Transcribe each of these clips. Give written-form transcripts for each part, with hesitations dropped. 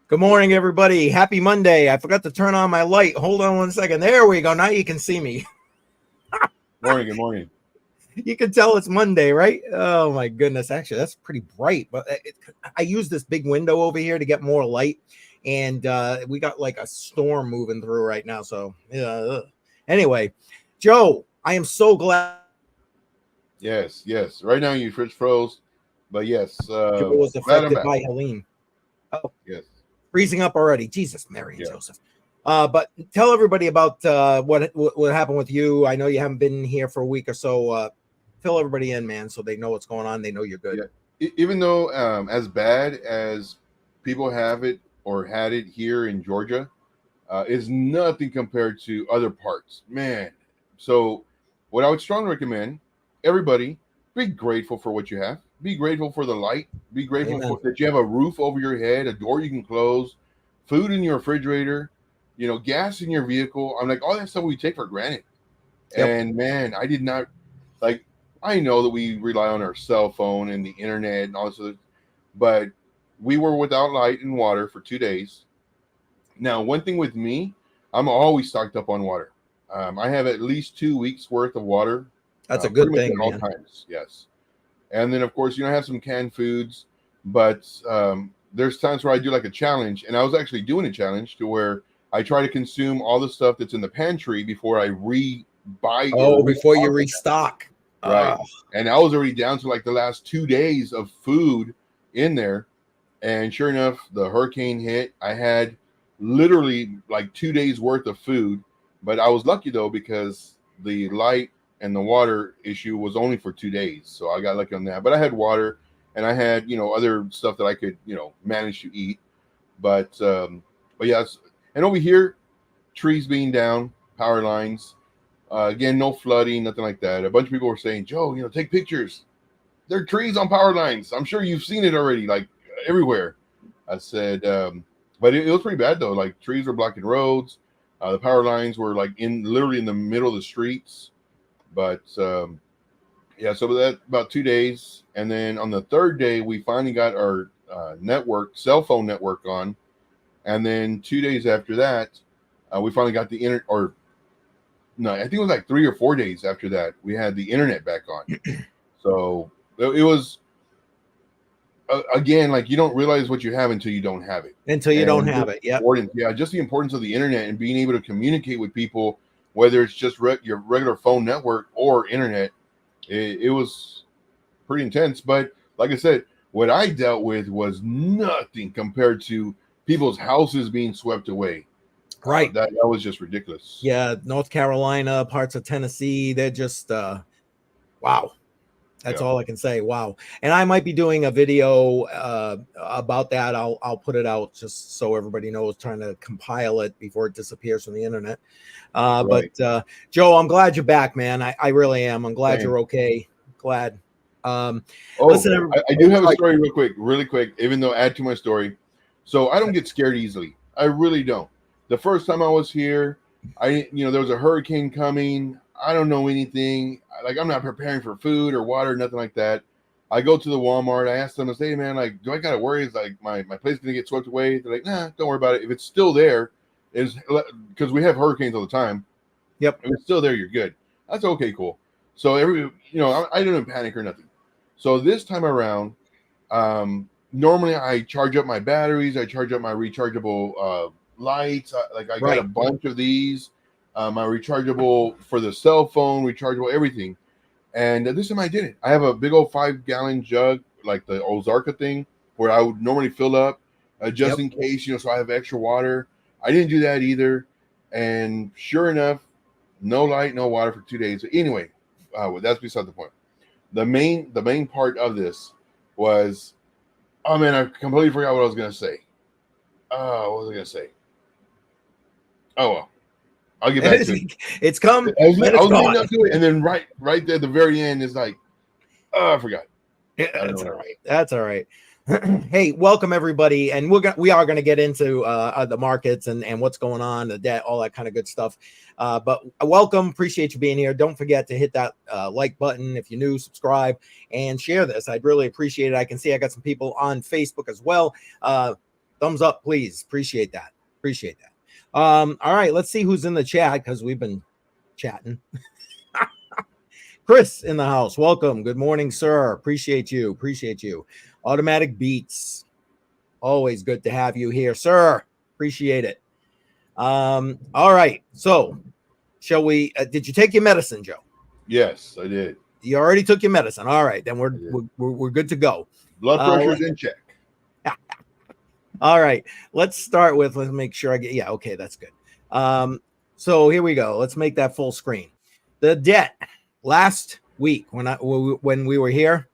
Good morning, everybody. Happy Monday. I forgot to turn on my light. Hold on one second. There we go. Now you can see me. Good morning. You can tell it's Monday, right? Oh, my goodness. Actually, that's pretty bright. But I use this big window over here to get more light. And we got like a storm moving through right now. So, yeah. Anyway, Joe, I am so glad. Yes. Right now your fridge froze, but yes, Joe was glad I'm affected back. by Helene. Oh, Yes. freezing up already. Jesus, Mary and Yeah. Joseph. But tell everybody about what happened with you. I know you haven't been here for a week or so. Fill everybody in, man, so they know what's going on. They know you're good. Yeah. Even though as bad as people have it or had it here in Georgia, is nothing compared to other parts. Man. So what I would strongly recommend, everybody, be grateful for what you have. Be grateful for the light. Be grateful Amen. that you have a roof over your head, a door you can close, food in your refrigerator, gas in your vehicle. I'm like, all that stuff we take for granted. Yep. And man, I did not like. I know that we rely on our cell phone and the internet and all this other, but we were without light and water for 2 days. Now, one thing with me, I'm always stocked up on water. I have at least 2 weeks worth of water. That's a good pretty thing, much at man. all times. Yes, and then of course I have some canned foods, but there's times where I do like a challenge, and I was actually doing a challenge to where I try to consume all the stuff that's in the pantry before I re-buy. Oh, before you restock. Right. Oh, And I was already down to like the last 2 days of food in there. And sure enough, the hurricane hit. I had literally like 2 days worth of food. But I was lucky though, because the light and the water issue was only for 2 days. So I got lucky on that. But I had water and I had, other stuff that I could, manage to eat. But yes. And over here, trees being down, power lines. Again, no flooding, nothing like that. A bunch of people were saying, Joe, take pictures. There are trees on power lines. I'm sure you've seen it already, like everywhere. I said, but it was pretty bad though. Like trees were blocking roads. The power lines were like literally in the middle of the streets. But yeah, so that about 2 days, and then on the third day we finally got our cell phone network on, and then 2 days after that, we finally got the internet. Or no, I think it was like 3 or 4 days after that we had the internet back on. So it was again, like you don't realize what you have until you don't have it. until you don't have it. Yep. Yeah, just the importance of the internet and being able to communicate with people, whether it's just your regular phone network or internet. It was pretty intense. But like I said, what I dealt with was nothing compared to people's houses being swept away. Right. That was just ridiculous. Yeah. North Carolina, parts of Tennessee, they're just wow. That's all I can say. Wow. And I might be doing a video about that. I'll put it out just so everybody knows, trying to compile it before it disappears from the internet. Right. But Joe, I'm glad you're back, man. I really am. I'm glad Same. you're okay. Glad. Listen, I do have a story really quick, even though add to my story. So I don't get scared easily. I really don't. The first time I was here, there was a hurricane coming. I don't know anything. Like, I'm not preparing for food or water, nothing like that. I go to the Walmart. I ask them, I say, hey, man, like, do I got to worry? Is like my place going to get swept away? They're like, nah, don't worry about it. If it's still there, because we have hurricanes all the time. Yep. If it's still there, you're good. That's okay, cool. So I didn't panic or nothing. So this time around, normally I charge up my batteries. I charge up my rechargeable lights. I got a bunch of these. My rechargeable for the cell phone, rechargeable everything. And this time I didn't. I have a big old 5-gallon jug, like the Ozarka thing, where I would normally fill up just in case, so I have extra water. I didn't do that either. And sure enough, no light, no water for 2 days. So anyway, that's beside the point. The main part of this was, oh man, I completely forgot what I was going to say. What was I going to say? Oh, well. I'll get back to it. It's come. I was leading up to it, and then right there at the very end is like, oh, I forgot. Yeah, that's all right. That's all right. Hey, welcome everybody, and we are going to get into the markets and what's going on, the debt, all that kind of good stuff. But welcome, appreciate you being here. Don't forget to hit that like button if you're new, subscribe, and share this. I'd really appreciate it. I can see I got some people on Facebook as well. Thumbs up, please. Appreciate that. Appreciate that. All right, let's see who's in the chat because we've been chatting. Chris in the house. Welcome. Good morning, sir. Appreciate you. Appreciate you. Automatic Beats. Always good to have you here, sir. Appreciate it. All right. So, shall we? Did you take your medicine, Joe? Yes, I did. You already took your medicine. All right, then we're good to go. Blood pressure's in check. All right. Let's start with. Let's make sure I get. Yeah. Okay, that's good. So here we go. Let's make that full screen. The debt last week when we were here.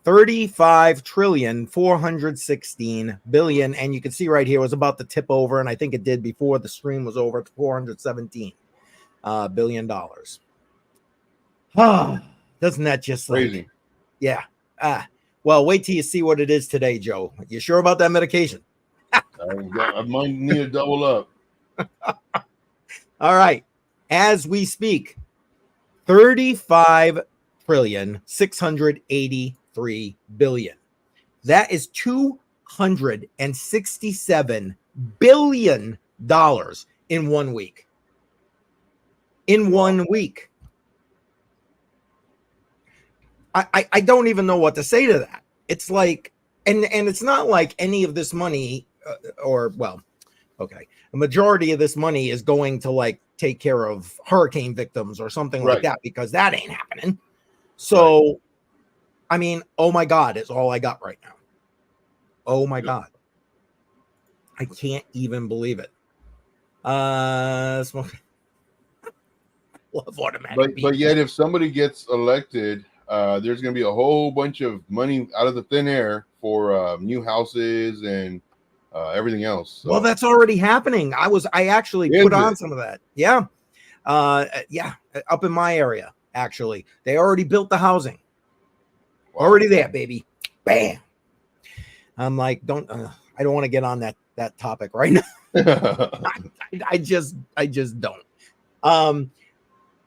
35,416 billion, and you can see right here it was about to tip over, and I think it did before the stream was over to 417 billion dollars. Doesn't that just crazy? Like, yeah. Well, wait till you see what it is today, Joe. You sure about that medication? I might need to double up. All right. As we speak, 35,683 billion. That is $267 billion in 1 week. In 1 week. I don't even know what to say to that. It's like, and it's not like any of this money, the majority of this money is going to like take care of hurricane victims or something like that, because that ain't happening. So, I mean, oh my God, is all I got right now. Oh my God. I can't even believe it. Love automatic. But yet, if somebody gets elected, there's going to be a whole bunch of money out of the thin air for new houses and everything else. So. Well, that's already happening. I actually put on some of that. Yeah. Up in my area, actually. They already built the housing. Wow. Already there, baby. Bam. I'm like, I don't want to get on that topic right now. I just don't.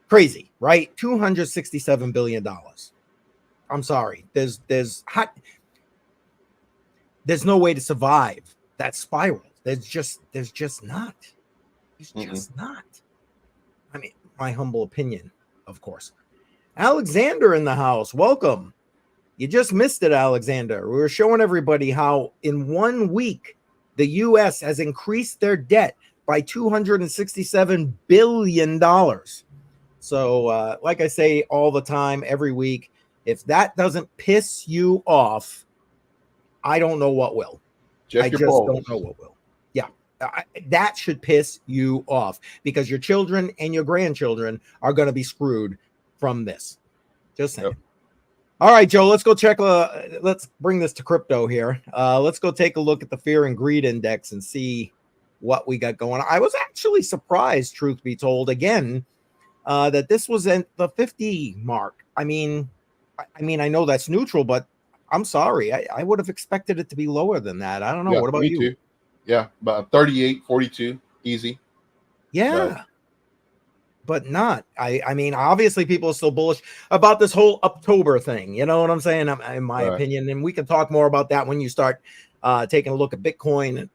Crazy, right? $267 billion. I'm sorry. There's no way to survive that spiral. There's just not. It's just not. I mean, my humble opinion, of course. Alexander in the house. Welcome. You just missed it, Alexander. We were showing everybody how in 1 week the U.S. has increased their debt by $267 billion. So, like I say all the time, every week, if that doesn't piss you off, I don't know what will. I just don't know what will. Yeah, that should piss you off, because your children and your grandchildren are going to be screwed from this. Just saying. Yep. All right, Joe, let's go check. Let's bring this to crypto here. Let's go take a look at the fear and greed index and see what we got going on. I was actually surprised, truth be told, again, that this was at the 50 mark. I mean, I know that's neutral, but I'm sorry. I would have expected it to be lower than that. I don't know. Yeah, what about you? Too. Yeah, about 38, 42, easy. Yeah. But not. I mean, obviously people are still bullish about this whole Uptober thing. You know what I'm saying? In my opinion, and we can talk more about that when you start taking a look at Bitcoin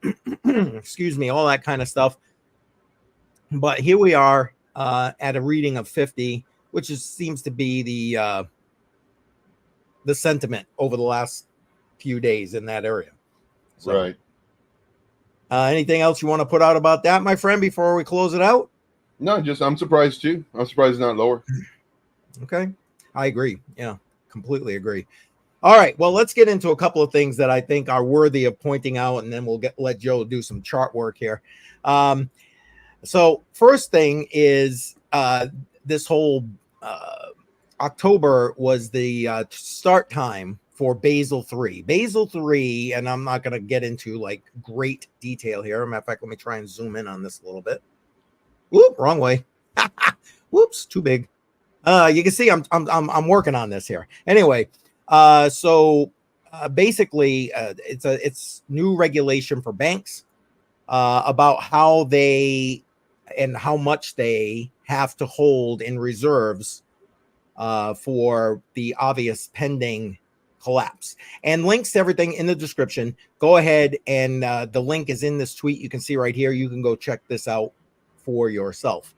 and excuse me, all that kind of stuff. But here we are at a reading of 50, which seems to be the sentiment over the last few days in that area. So, right. Anything else you want to put out about that, my friend, before we close it out? No, just I'm surprised too. I'm surprised it's not lower. Okay. I agree. Yeah, completely agree. All right. Well, let's get into a couple of things that I think are worthy of pointing out, and then we'll let Joe do some chart work here. So first thing is this whole October was the start time for Basel 3. Basel 3, and I'm not going to get into like great detail here. Matter of fact, let me try and zoom in on this a little bit. Whoop, wrong way. Whoops, too big. You can see I'm working on this here. Anyway, so basically, it's new regulation for banks about how they and how much they have to hold in reserves for the obvious pending collapse. And links to everything in the description. Go ahead, and the link is in this tweet. You can see right here. You can go check this out for yourself.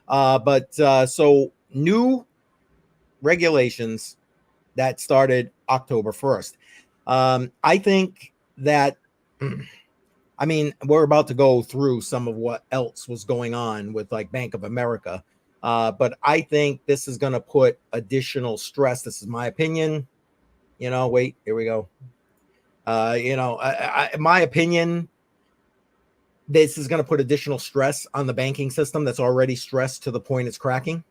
So new regulations that started October 1st. I think that, I mean, we're about to go through some of what else was going on with like Bank of America. But I think this is going to put additional stress. This is my opinion. Wait, here we go. In my opinion, this is going to put additional stress on the banking system that's already stressed to the point it's cracking.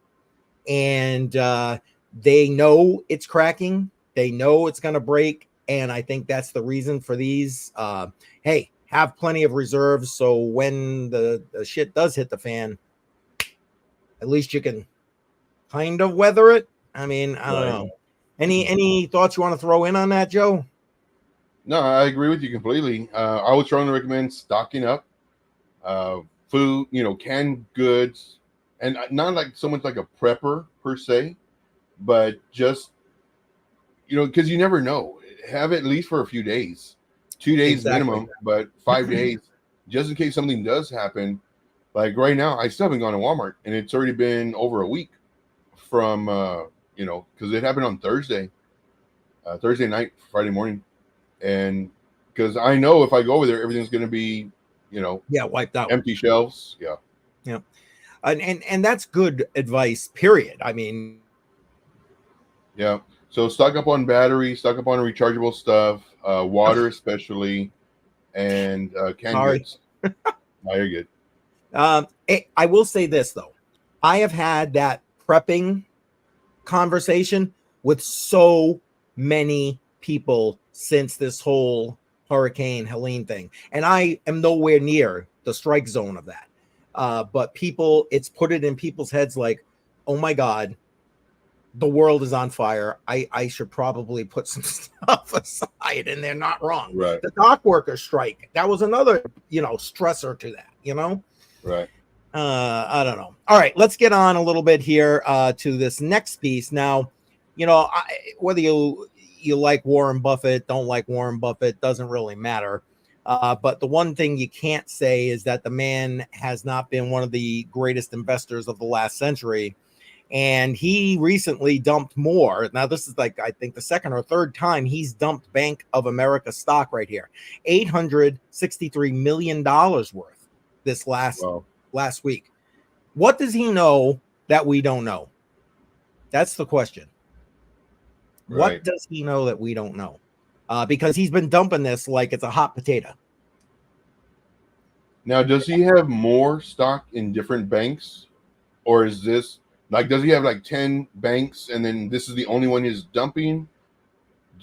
And they know it's cracking. They know it's going to break. And I think that's the reason for these. Hey, have plenty of reserves. So when the shit does hit the fan, at least you can kind of weather it. I mean, I don't know. Any thoughts you want to throw in on that, Joe? No, I agree with you completely. I would strongly recommend stocking up. Food, canned goods, and not like so much like a prepper per se, but just, because you never know. Have it at least for a few days, 2 days minimum, but 5 days, just in case something does happen. Like right now, I still haven't gone to Walmart, and it's already been over a week from, because it happened on Thursday night, Friday morning. And because I know if I go over there, everything's going to be, wiped out, empty shelves. Yeah. And that's good advice, period. I mean, yeah. So stock up on batteries, stock up on rechargeable stuff, water especially, and canned goods. No, you're good. I will say this though. I have had that prepping conversation with so many people since this whole Hurricane Helene thing. And I am nowhere near the strike zone of that. But it's put it in people's heads like, oh my God, the world is on fire. I should probably put some stuff aside, and they're not wrong. Right. The dock workers strike, that was another, stressor to that, Right. I don't know. All right, let's get on a little bit here to this next piece. Now, whether you like Warren Buffett, don't like Warren Buffett, doesn't really matter. But the one thing you can't say is that the man has not been one of the greatest investors of the last century. And he recently dumped more. Now, this is like, I think the second or third time he's dumped Bank of America stock right here. $863 million worth this last week. What does he know that we don't know? That's the question. Right. What does he know that we don't know? Because he's been dumping this like it's a hot potato. Now, does he have more stock in different banks? Or is this, like, does he have like 10 banks and then this is the only one he's dumping?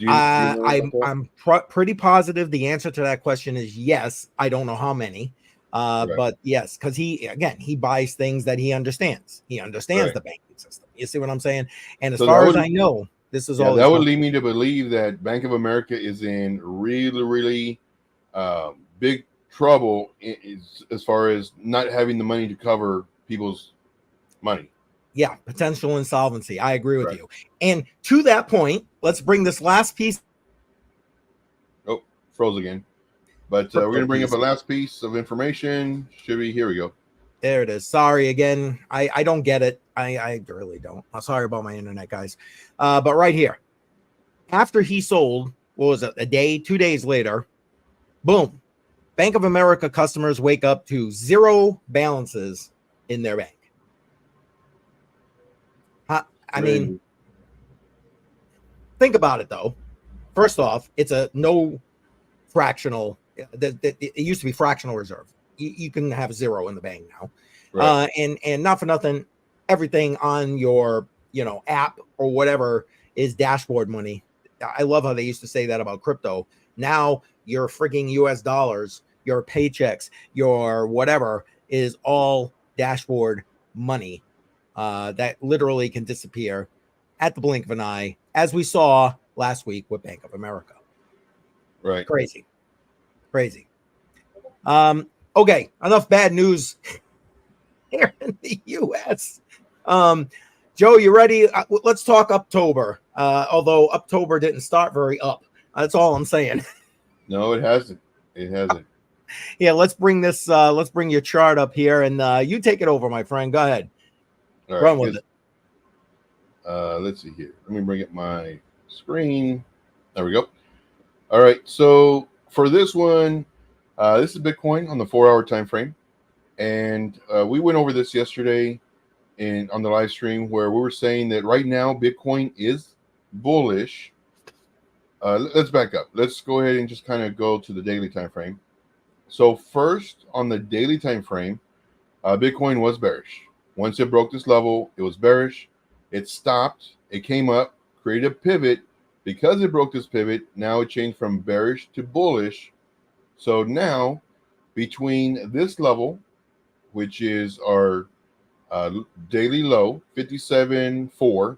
I'm pretty positive the answer to that question is yes. I don't know how many. But yes, because he buys things that he understands. He understands the banking system. You see what I'm saying? And as far as I know, this is all. That would lead me to believe that Bank of America is in really, really big trouble as far as not having the money to cover people's money. Yeah, potential insolvency. I agree with you. And to that point, let's bring this last piece. Oh, froze again. But we're going to bring up a last piece of information. Here we go. There it is. Sorry again. I don't get it. I really don't. I'm sorry about my internet, guys. But right here, after he sold, what was it, a day, 2 days later, boom, Bank of America customers wake up to zero balances in their bank. I mean, think about it, though. First off, it's a no fractional. It used to be fractional reserve. You can have zero in the bank now. Right. And not for nothing, everything on your app or whatever is dashboard money. I love how they used to say that about crypto. Now your freaking US dollars, your paychecks, your whatever is all dashboard money that literally can disappear at the blink of an eye, as we saw last week with Bank of America. Right. Crazy. Okay, enough bad news here in the U.S. Joe, you ready? Let's talk Uptober. Although Uptober didn't start very up. That's all I'm saying. No, it hasn't. It hasn't. Yeah, let's bring this. Let's bring your chart up here, and you take it over, my friend. Go ahead, All right. run with it. Let's see here. Let me bring up my screen. There we go. All right. So for this one, this is Bitcoin on the 4-hour time frame, and we went over this yesterday on the live stream where we were saying that right now Bitcoin is bullish. Let's back up. Let's go ahead and just kind of go to the daily time frame. So first, on the daily time frame, Bitcoin was bearish. Once it broke this level, it was bearish. It stopped. It came up, created a pivot. Because it broke this pivot, now it changed from bearish to bullish. So now, between this level, which is our daily low, 57.4,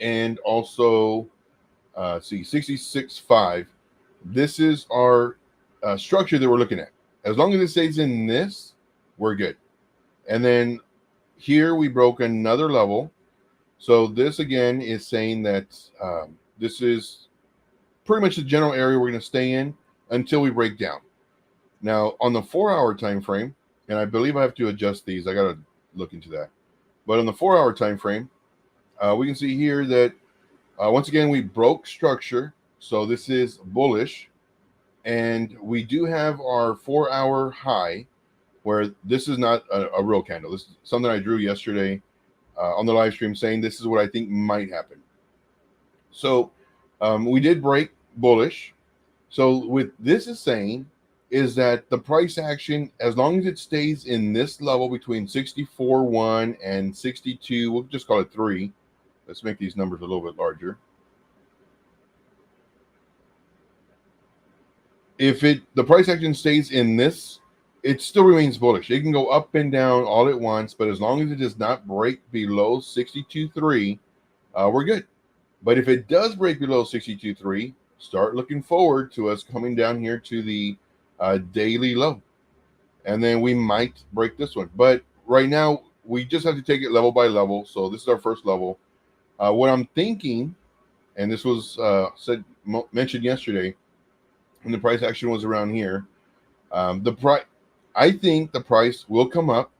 and also, 66.5, this is our structure that we're looking at. As long as it stays in this, we're good. And then here we broke another level. So this again is saying that this is pretty much the general area we're going to stay in until we break down. Now on the 4-hour time frame, and I believe I have to adjust these. I got to look into that. But on the 4-hour time frame, we can see here that once again we broke structure. So this is bullish. And we do have our 4-hour high, where this is not a real candle. This is something I drew yesterday on the live stream saying this is what I think might happen. So we did break bullish. So what this is saying is that the price action, as long as it stays in this level between 64.1 and 62, we'll just call it 3. Let's make these numbers a little bit larger. If the price action stays in this, it still remains bullish. It can go up and down all at once, but as long as it does not break below 62.3, we're good. But if it does break below 62.3, start looking forward to us coming down here to the daily low. And then we might break this one. But right now, we just have to take it level by level. So this is our first level. What I'm thinking, and this was mentioned yesterday, and the price action was around here. I think the price will come up,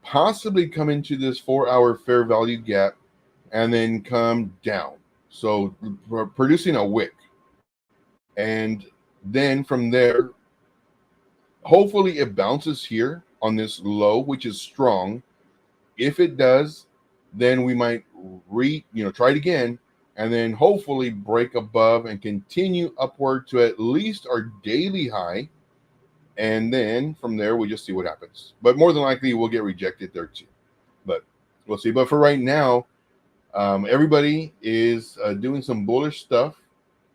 possibly come into this 4-hour fair value gap, and then come down. So producing a wick. And then from there, hopefully it bounces here on this low, which is strong. If it does, then we might try it again, and then hopefully break above and continue upward to at least our daily high. And then from there, we just see what happens. But more than likely, we'll get rejected there too. But we'll see. But for right now, everybody is doing some bullish stuff.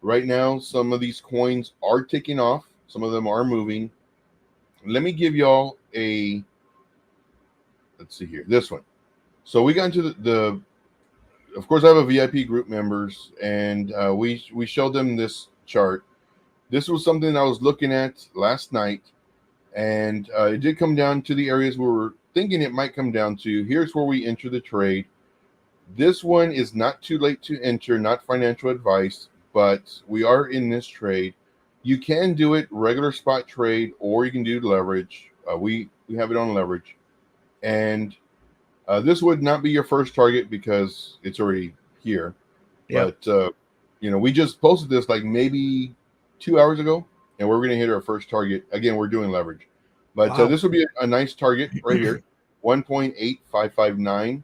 Right now, some of these coins are taking off. Some of them are moving. Let me give y'all let's see here, this one. So we got into of course, I have a VIP group members, and we showed them this chart. This was something I was looking at last night, and it did come down to the areas we were thinking it might come down to. Here's where we enter the trade. This one is not too late to enter, not financial advice, but we are in this trade. You can do it regular spot trade, or you can do leverage. We have it on leverage, and this would not be your first target because it's already here. Yep. But, we just posted this like maybe 2 hours ago, and we're going to hit our first target. Again, we're doing leverage. But wow. This would be a nice target right here, 1.8559.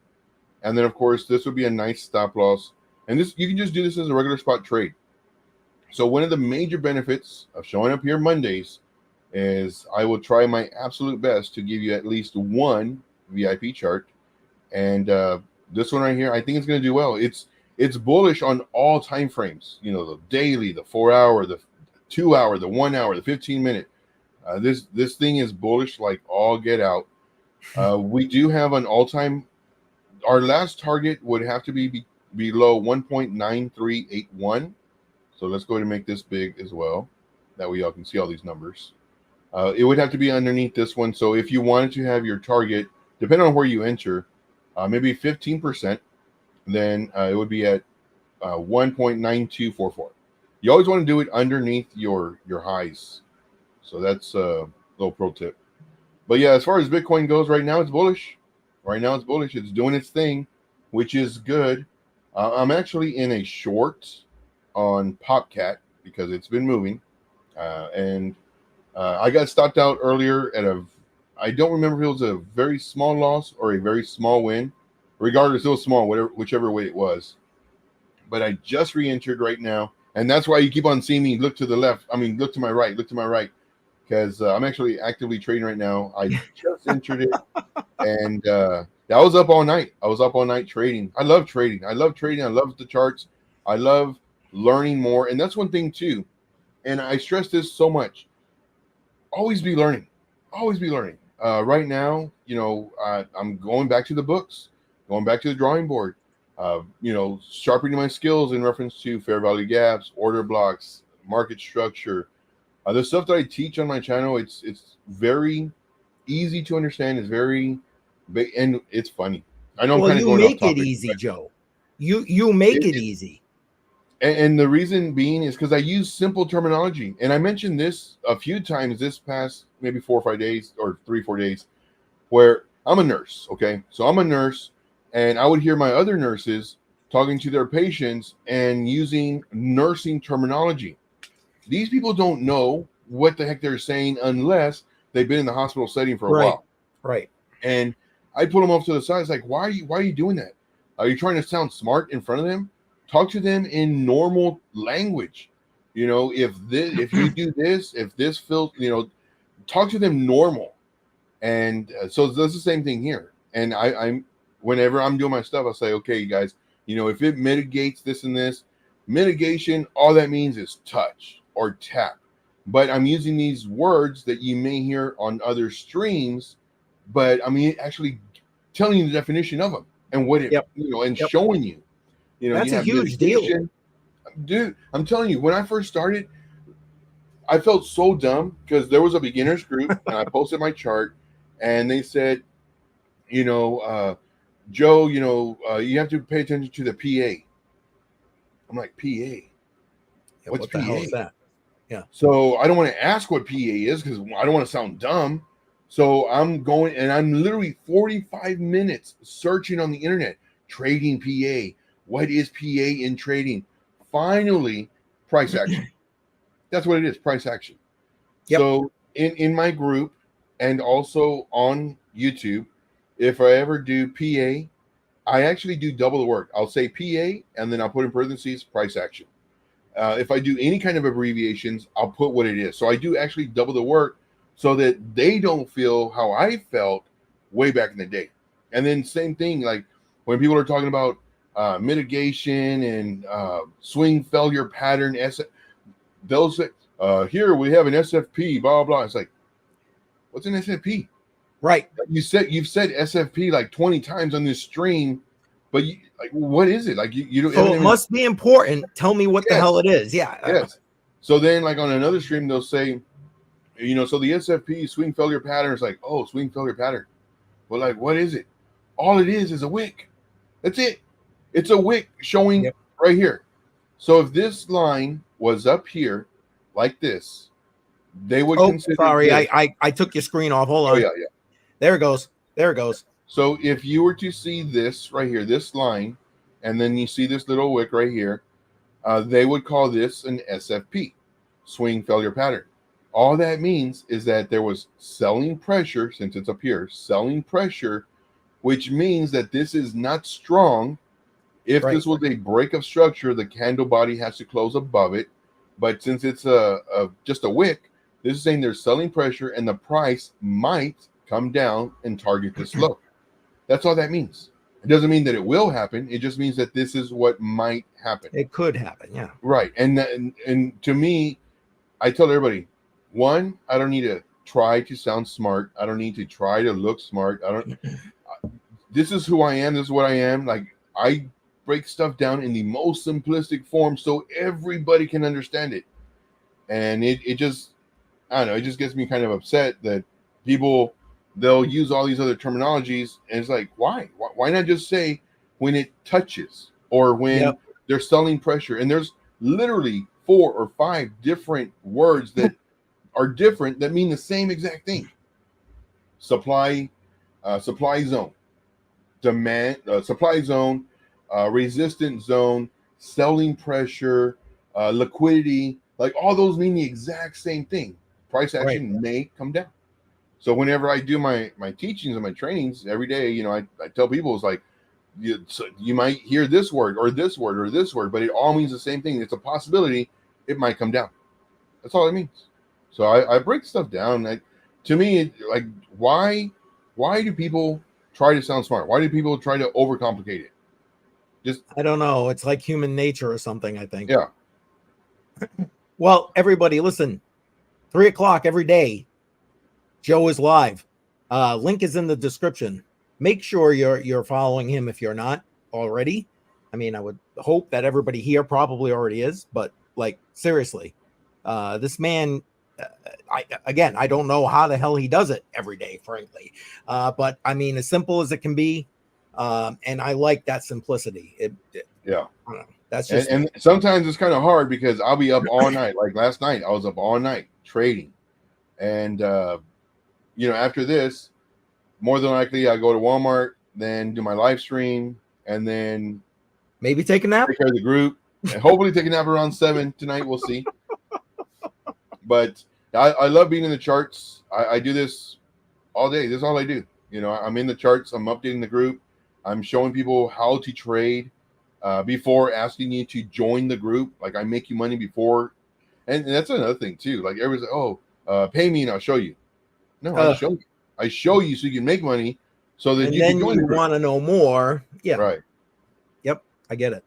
And then, of course, this would be a nice stop loss. And this, you can just do this as a regular spot trade. So one of the major benefits of showing up here Mondays is I will try my absolute best to give you at least one VIP chart. And this one right here, I think it's going to do well. It's bullish on all time frames. The daily, the 4-hour, the 2-hour, the 1-hour, the 15-minute. This thing is bullish like all get out. We do have an all-time. Our last target would have to be below 1.9381. So let's go ahead and make this big as well. That way y'all can see all these numbers. It would have to be underneath this one. So if you wanted to have your target, depending on where you enter, maybe 15%, then it would be at 1.9244. You always want to do it underneath your highs. So that's a little pro tip. But yeah, as far as Bitcoin goes, right now it's bullish. Right now it's bullish. It's doing its thing, which is good. I'm actually in a short on PopCat because it's been moving, and I got stopped out earlier at I don't remember if it was a very small loss or a very small win. Regardless, it was small, whichever way it was. But I just re-entered right now, and that's why you keep on seeing me look to the left. I mean, look to my right, because I'm actually actively trading right now. I just entered it, and I was up all night. I was up all night trading. I love trading. I love the charts. I love learning more, and that's one thing too. And I stress this so much. Always be learning. Always be learning. Right now, I'm going back to the books, going back to the drawing board. Sharpening my skills in reference to fair value gaps, order blocks, market structure. The stuff that I teach on my channel, it's very easy to understand. It's very, and it's funny. I know I'm Well, kind of you going off make it topic. easy, Joe. You make it easy. And the reason being is because I use simple terminology. And I mentioned this a few times this past maybe 4 or 5 days or 3-4 days, where I'm a nurse. Okay. So I'm a nurse, and I would hear my other nurses talking to their patients and using nursing terminology. These people don't know what the heck they're saying unless they've been in the hospital setting for a while. Right. And I put them off to the side. It's like, why are you doing that? Are you trying to sound smart in front of them? Talk to them in normal language. If you do this, if this feels, talk to them normal. And so that's the same thing here. And I'm whenever I'm doing my stuff, I'll say, okay, you guys, if it mitigates this and this, mitigation, all that means is touch or tap. But I'm using these words that you may hear on other streams, but I mean actually telling you the definition of them and what it, and showing you. That's you a have huge deal. Dude, I'm telling you, when I first started, I felt so dumb because there was a beginners group and I posted my chart and they said, Joe, you have to pay attention to the PA. I'm like, PA? Yeah, What's what PA? the hell is that? Yeah. So I don't want to ask what PA is because I don't want to sound dumb. So I'm going and I'm literally 45 minutes searching on the internet, trading PA. What is PA in trading? Finally, price action. That's what it is, price action. Yep. So in my group and also on YouTube, if I ever do PA, I actually do double the work. I'll say PA and then I'll put in parentheses price action. If I do any kind of abbreviations, I'll put what it is. So I do actually double the work so that they don't feel how I felt way back in the day. And then same thing, like when people are talking about mitigation and swing failure pattern, they'll say, here we have an SFP, blah, blah. It's like, what's an SFP? Right. You've said SFP like 20 times on this stream, but what is it? Like you don't. So it must be important. Tell me what the hell it is. Yeah. Yes. So then, like on another stream, they'll say, so the SFP swing failure pattern is like, oh, swing failure pattern. Well, like, what is it? All it is a wick. That's it. It's a wick showing right here. So if this line was up here like this, they would consider. Sorry, I took your screen off. Hold on. Oh, yeah. There it goes. So if you were to see this right here, this line, and then you see this little wick right here, they would call this an SFP, swing failure pattern. All that means is that there was selling pressure, since it's up here, selling pressure, which means that this is not strong. If this was a break of structure, the candle body has to close above it. But since it's just a wick, this is saying there's selling pressure and the price might come down and target this low. That's all that means. It doesn't mean that it will happen. It just means that this is what might happen. It could happen, yeah. Right. And to me, I tell everybody, one, I don't need to try to sound smart. I don't need to try to look smart. This is who I am. This is what I am. Like, I break stuff down in the most simplistic form so everybody can understand it. And it just, I don't know, it just gets me kind of upset that people, they'll use all these other terminologies, and it's like, why not just say when it touches or when They're selling pressure, and there's literally 4 or 5 different words that are different that mean the same exact thing. Supply zone, demand, supply zone, resistance zone, selling pressure, liquidity. Like all those mean the exact same thing. Price Right. action may come down. So whenever I do my teachings and my trainings every day, you know, I tell people it's like you might hear this word or this word or this word, but it all means the same thing. It's a possibility it might come down. That's all it means. So I break stuff down. To me, like why do people try to sound smart? Why do people try to overcomplicate it? Just I don't know. It's like human nature or something, I think. yeah. Well, everybody, listen. 3:00 every day. Joe is live. Link is in the description. Make sure you're following him if you're not already. I mean, I would hope that everybody here probably already is, but like seriously, this man. I don't know how the hell he does it every day, frankly. But I mean, as simple as it can be, and I like that simplicity. Yeah. I don't know. That's just and sometimes it's kind of hard because I'll be up all night. Like last night, I was up all night trading, and you know, after this, more than likely I go to Walmart, then do my live stream, and then maybe take a nap. Take care of the group, and hopefully take a nap around 7 tonight. We'll see. But I love being in the charts. I do this all day. This is all I do. You know, I'm in the charts. I'm updating the group. I'm showing people how to trade before asking you to join the group. Like I make you money before, and that's another thing too. Like everybody's like, oh, pay me and I'll show you. No, I show you. I show you so you can make money, so that and you then can join the group. Want to know more. Yeah. Right. Yep. I get it.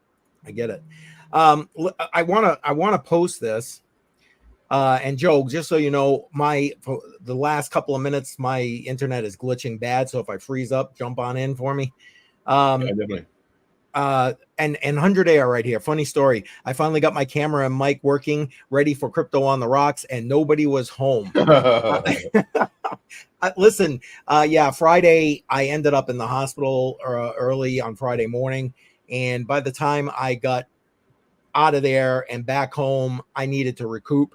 I want to post this. And Joe, just so you know, for the last couple of minutes, my internet is glitching bad. So if I freeze up, jump on in for me. Yeah, definitely. And 100 AR right here. Funny story. I finally got my camera and mic working, ready for Crypto on the Rocks, and nobody was home. Listen, Friday I ended up in the hospital early on Friday morning, and by the time I got out of there and back home, I needed to recoup.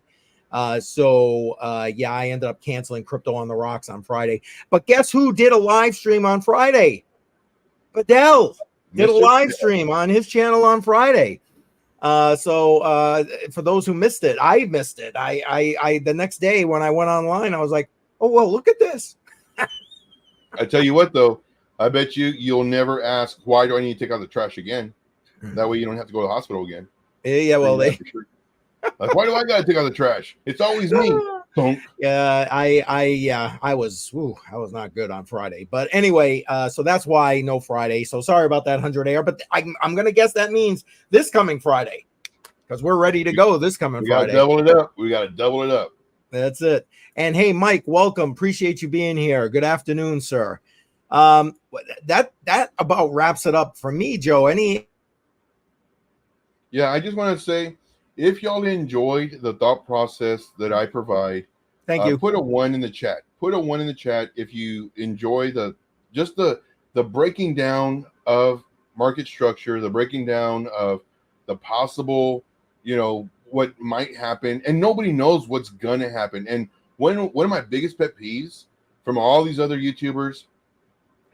I ended up canceling Crypto on the Rocks on Friday. But guess who did a live stream on Friday? Badell did a live stream on his channel on Friday. So for those who missed it, I missed it. I the next day when I went online, I was like, oh, well, look at this. I tell you what, though, I bet you'll never ask, why do I need to take out the trash again? That way you don't have to go to the hospital again. Yeah, well, like, why do I got to take out the trash? It's always me. Yeah, I was not good on Friday, but anyway, so that's why no Friday. So sorry about that 100 AR, but I'm gonna guess that means this coming Friday because we're ready to go this coming Friday. We got to double it up. That's it. And hey, Mike, welcome. Appreciate you being here. Good afternoon, sir. That about wraps it up for me, Joe. Yeah, I just want to say, if y'all enjoyed the thought process that I provide, thank you. Put a 1 in the chat. Put a 1 in the chat if you enjoy the breaking down of market structure, the breaking down of the possible, you know, what might happen, and nobody knows what's gonna happen. And one of my biggest pet peeves from all these other YouTubers,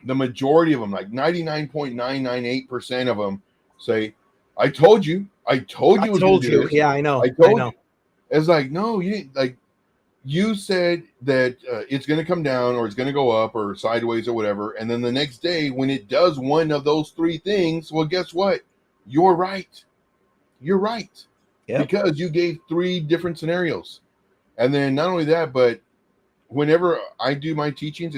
the majority of them, like 99.998% of them, say, I told you. I told you. Yeah, I know. I told you. It's like, no, you didn't. Like, you said that it's going to come down or it's going to go up or sideways or whatever. And then the next day, when it does one of those 3 things, well, guess what? You're right. You're right. Yep. Because you gave 3 different scenarios. And then not only that, but whenever I do my teachings,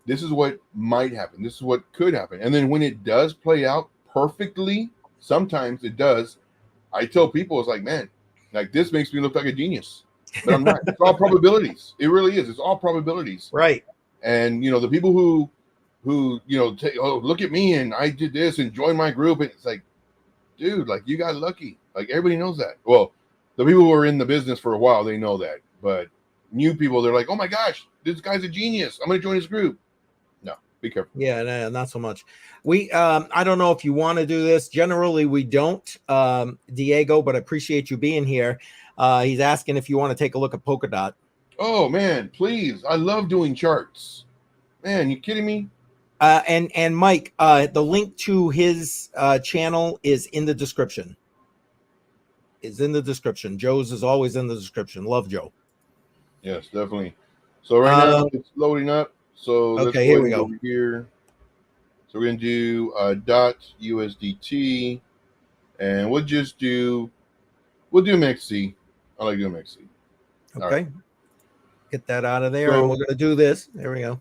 this is what might happen. This is what could happen. And then when it does play out perfectly, sometimes it does. I tell people, it's like, man, like this makes me look like a genius, but I'm not. It's all probabilities. It really is. It's all probabilities. Right. And, you know, the people who, you know, look at me and I did this and join my group. And it's like, dude, like you got lucky. Like everybody knows that. Well, the people who are in the business for a while, they know that. But new people, they're like, oh my gosh, this guy's a genius. I'm going to join his group. No, Be careful. Yeah, no, not so much. We I don't know if you want to do this. Generally, we don't, Diego, but I appreciate you being here. He's asking if you want to take a look at Polkadot. Oh man, please! I love doing charts. Man, you kidding me? And Mike, the link to his channel is in the description. Is in the description. Joe's is always in the description. Love Joe. Yes, definitely. So right now it's loading up. So let's Okay, go here ahead we and go go. over here. So we're gonna do dot USDT, and we'll do MXC. I like doing MXC. Okay. Right. Get that out of there, So, and we're gonna do this. There we go.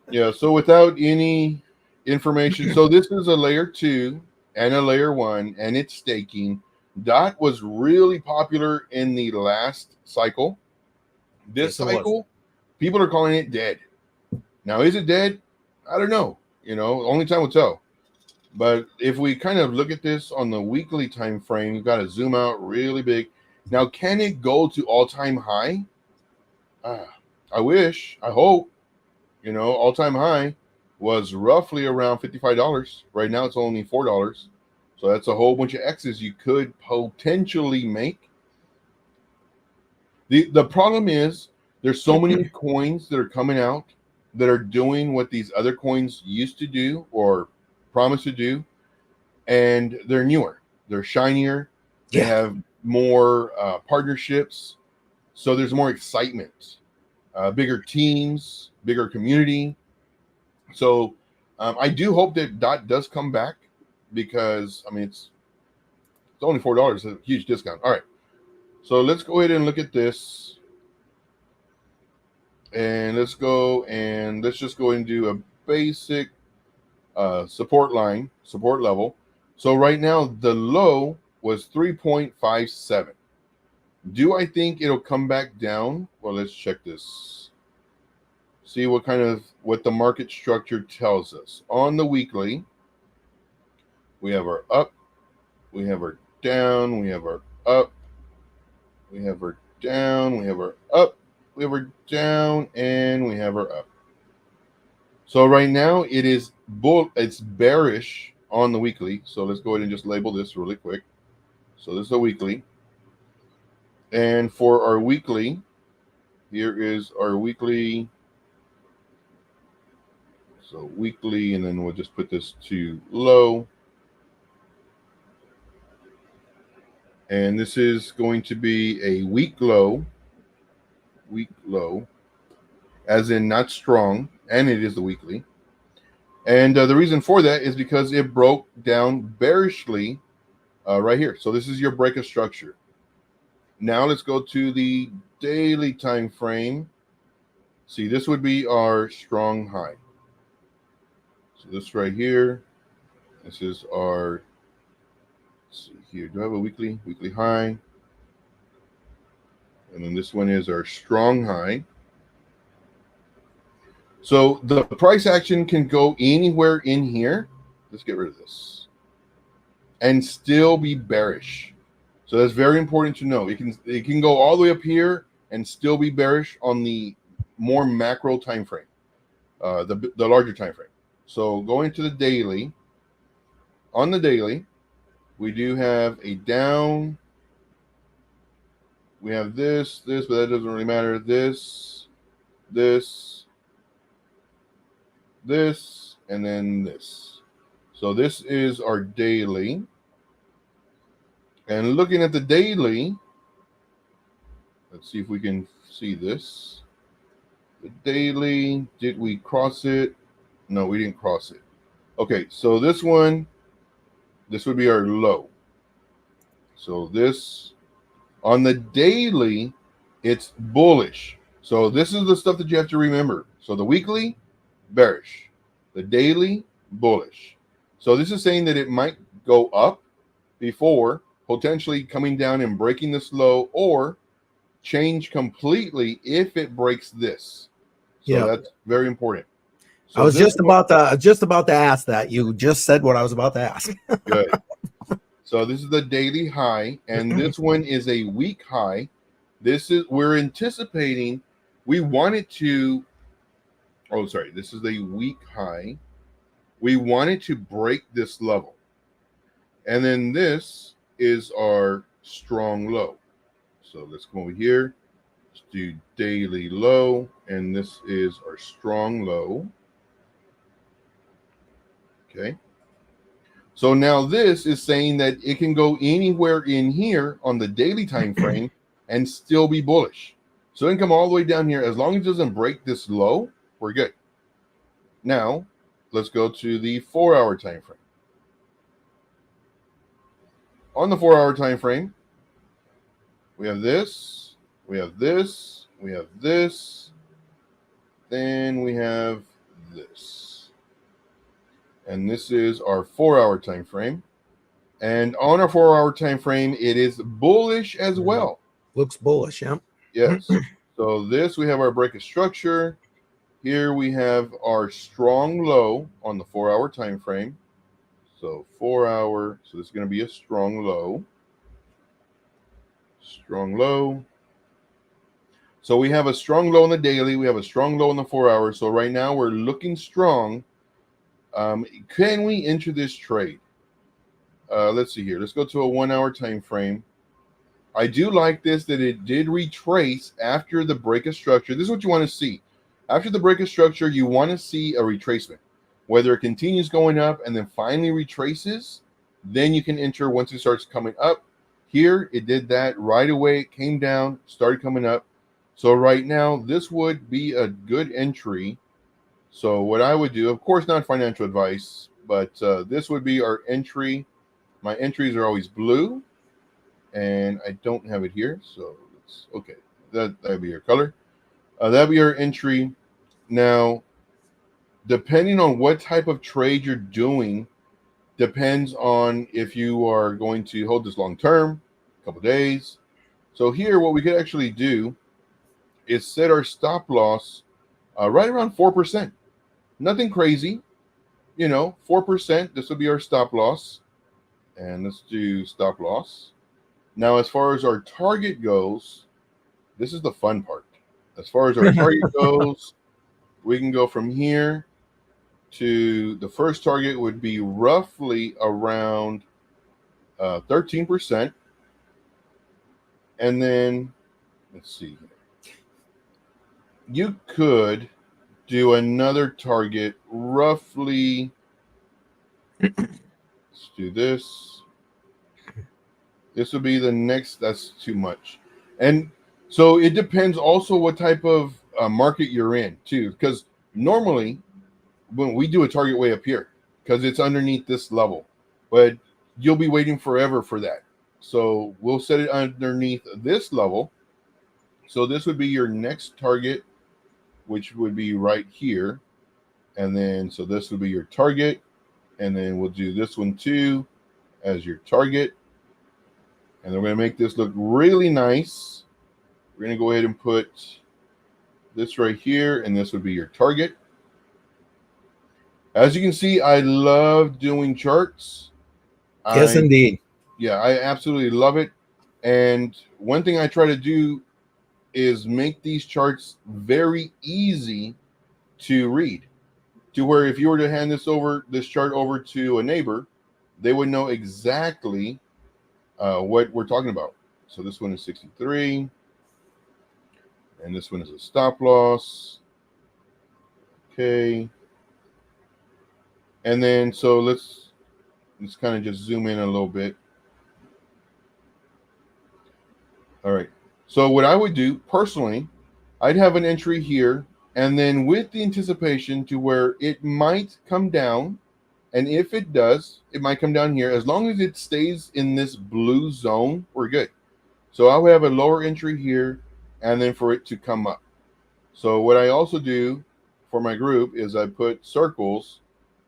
Yeah, so without any information, so this is a layer 2 and a layer 1, and it's staking. Dot was really popular in the last cycle. This cycle, people are calling it dead. Now, is it dead? I don't know. Only time will tell. But if we kind of look at this on the weekly time frame, you've got to zoom out really big. Now, can it go to all-time high? I wish. I hope. All-time high was roughly around $55. Right now, it's only $4. So that's a whole bunch of X's you could potentially make. The problem is there's so many coins that are coming out that are doing what these other coins used to do or promise to do, and they're newer. They're shinier. They have more partnerships. So there's more excitement, bigger teams, bigger community. So I do hope that Dot does come back because, it's only $4. It's a huge discount. All right. So let's go ahead and look at this. And let's just go and do a basic support level. So right now, the low was 3.57. Do I think it'll come back down? Well, let's check this. See what the market structure tells us. On the weekly, we have our up, we have our down, we have our up, we have our down, we have our up, we have our down, and we have our up. So right now it's bearish on the weekly. So let's go ahead and just label this really quick. So this is a weekly. And for our weekly, here is our weekly. So weekly, and then we'll just put this to low. And this is going to be a week low, as in not strong, and it is the weekly. And the reason for that is because it broke down bearishly right here. So this is your break of structure. Now let's go to the daily time frame. See, this would be our strong high. So this right here, this is our, let's see here, do I have a weekly high? And then this one is our strong high. So the price action can go anywhere in here. Let's get rid of this. And still be bearish. So that's very important to know. It can go all the way up here and still be bearish on the more macro time frame, the larger time frame. So going to the daily, on the daily, we do have a down. We have this, but that doesn't really matter. This, and then this. So this is our daily. And looking at the daily, let's see if we can see this. The daily, did we cross it? No, we didn't cross it. Okay, so this one, this would be our low. So this, on the daily, it's bullish. So this is the stuff that you have to remember. So the weekly, bearish. The daily, bullish. So this is saying that it might go up before potentially coming down and breaking this low, or change completely if it breaks this. So that's very important. So I was just about to ask that. You just said what I was about to ask. Good. So this is the daily high, and this one is a week high. We're anticipating, we want it to Oh, sorry. This is the week high. We wanted to break this level. And then this is our strong low. So let's come over here. Let's do daily low. And this is our strong low. Okay. So now this is saying that it can go anywhere in here on the daily time frame and still be bullish. So it can come all the way down here. As long as it doesn't break this low, we're good. Now, let's go to the 4-hour time frame. On the 4-hour time frame, we have this, we have this, we have this, then we have this. And this is our 4-hour time frame. And on our 4-hour time frame, it is bullish as well. Looks bullish, yeah. Yes. So this, we have our break of structure. Here we have our strong low on the 4-hour time frame. So 4-hour, so this is going to be a strong low. Strong low. So we have a strong low on the daily. We have a strong low on the 4-hour. So right now we're looking strong. Can we enter this trade? Let's see here. Let's go to a 1-hour time frame. I do like this, that it did retrace after the break of structure. This is what you want to see. After the break of structure, you want to see a retracement. Whether it continues going up and then finally retraces, then you can enter once it starts coming up. Here, it did that right away. It came down, started coming up. So right now, this would be a good entry. So what I would do, of course, not financial advice, but this would be our entry. My entries are always blue, and I don't have it here. So it's okay. That'd be your color. That'd be our entry. Now, depending on what type of trade you're doing, depends on if you are going to hold this long term, a couple days. So here, what we could actually do is set our stop loss right around 4%. Nothing crazy, 4%. This will be our stop loss. And let's do stop loss. Now, as far as our target goes, this is the fun part. As far as our target goes, we can go from here to the first target would be roughly around 13%. And then, let's see here. You could do another target roughly. Let's do this. This would be the next. That's too much. And so it depends also what type of market you're in too. Because normally when we do a target way up here, because it's underneath this level, but you'll be waiting forever for that. So we'll set it underneath this level. So this would be your next target, which would be right here. And then, so this would be your target. And then we'll do this one too as your target. And then we're going to make this look really nice. We're going to go ahead and put this right here, and this would be your target. As you can see, I love doing charts. Yes, indeed. Yeah, I absolutely love it. And one thing I try to do is make these charts very easy to read, to where if you were to hand this chart over to a neighbor, they would know exactly what we're talking about. So this one is 63, and this one is a stop loss. Okay. And then, so let's kind of just zoom in a little bit. All right. So what I would do personally, I'd have an entry here, and then with the anticipation to where it might come down. And if it does, it might come down here. As long as it stays in this blue zone, we're good. So I would have a lower entry here, and then for it to come up. So what I also do for my group is I put circles.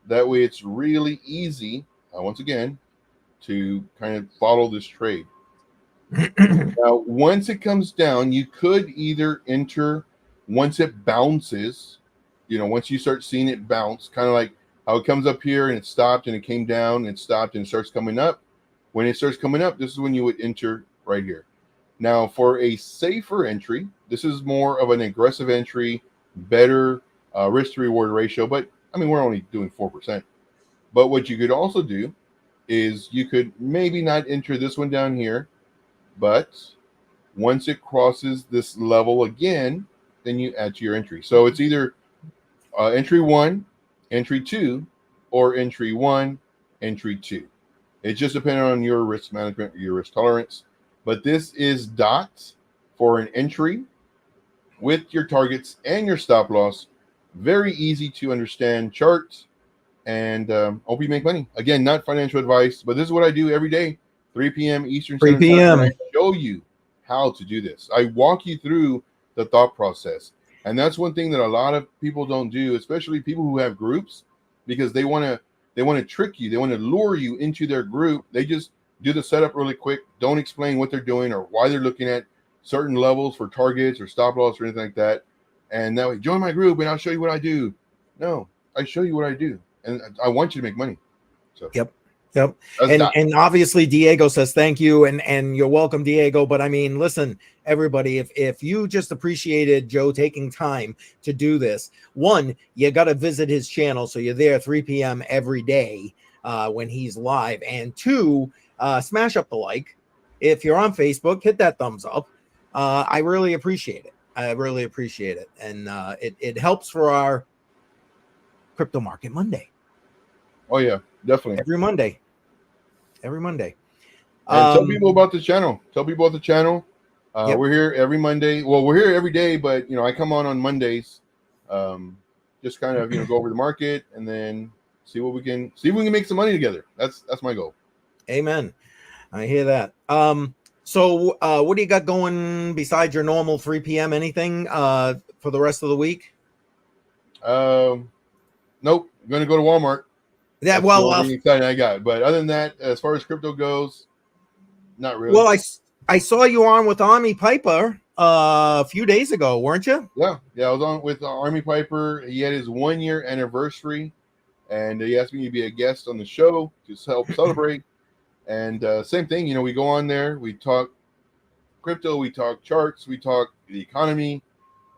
That way it's really easy, once again, to kind of follow this trade. Now, once it comes down, you could either enter once it bounces, once you start seeing it bounce, kind of like how it comes up here and it stopped and it came down and it stopped and it starts coming up. When it starts coming up, this is when you would enter right here. Now, for a safer entry, this is more of an aggressive entry, better risk to reward ratio. But I mean, we're only doing 4%. But what you could also do is you could maybe not enter this one down here, but once it crosses this level again, then you add to your entry. So it's either entry 1, entry 2, or entry 1, entry 2. It just depends on your risk management, your risk tolerance. But this is dots for an entry with your targets and your stop loss. Very easy to understand charts, and hope you make money. Again, not financial advice, but this is what I do every day, 3 p.m. Eastern 3 Standard Time. p.m. I show you how to do this. I walk you through the thought process. And that's one thing that a lot of people don't do, especially people who have groups, because they want to trick you. They want to lure you into their group. They just do the setup really quick, don't explain what they're doing or why they're looking at certain levels for targets or stop loss or anything like that. And that way, join my group and I'll show you what I do. No, I show you what I do. And I want you to make money. So Yep. And obviously Diego says thank you, and you're welcome, Diego. But I mean, listen, everybody, if you just appreciated Joe taking time to do this, one, you got to visit his channel, so you're there 3 p.m. every day when he's live, and two, smash up the like. If you're on Facebook, hit that thumbs up. I really appreciate it. And it helps for our Crypto Market Monday. Oh yeah, definitely. Every Monday. And tell people about the channel. Yep. We're here every Monday. Well, we're here every day, but I come on Mondays. Just kind of go over the market and then see if we can make some money together. That's my goal. Amen. I hear that. So what do you got going besides your normal 3 p.m. anything for the rest of the week? Nope. I'm gonna go to Walmart. Yeah, that's the only exciting I got. But other than that, as far as crypto goes, not really. Well, I saw you on with Army Piper a few days ago, weren't you? Yeah, I was on with Army Piper. He had his 1-year anniversary, and he asked me to be a guest on the show to help celebrate. And same thing, we go on there, we talk crypto, we talk charts, we talk the economy,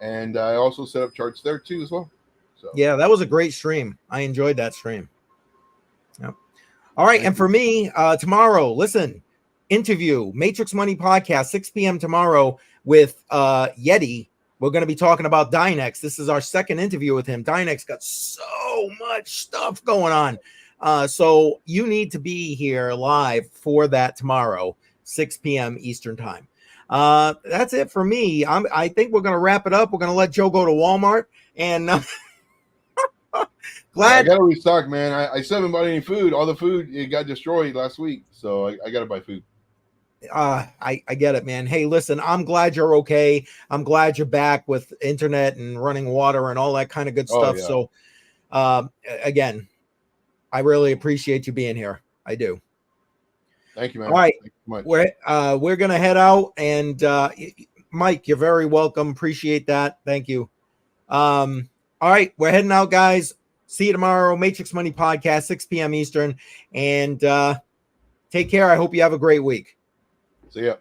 and I also set up charts there too as well. So yeah, that was a great stream. I enjoyed that stream. Yep. All right. And for me, tomorrow, listen, interview, Matrix Money Podcast, 6 p.m. tomorrow with Yeti. We're going to be talking about Dynex. This is our second interview with him. Dynex got so much stuff going on. So you need to be here live for that tomorrow, 6 p.m. Eastern time. That's it for me. I think we're going to wrap it up. We're going to let Joe go to Walmart and glad I got to restock, man. I still haven't bought any food. All the food, it got destroyed last week. So I got to buy food. I get it, man. Hey, listen, I'm glad you're okay. I'm glad you're back with internet and running water and all that kind of good stuff. Yeah. So again, I really appreciate you being here. I do. Thank you, man. All right. Thank you so much. We're gonna head out, and Mike, you're very welcome. Appreciate that. Thank you. All right, we're heading out, guys. See you tomorrow. Matrix Money Podcast, 6 p.m. Eastern. And take care. I hope you have a great week. See ya.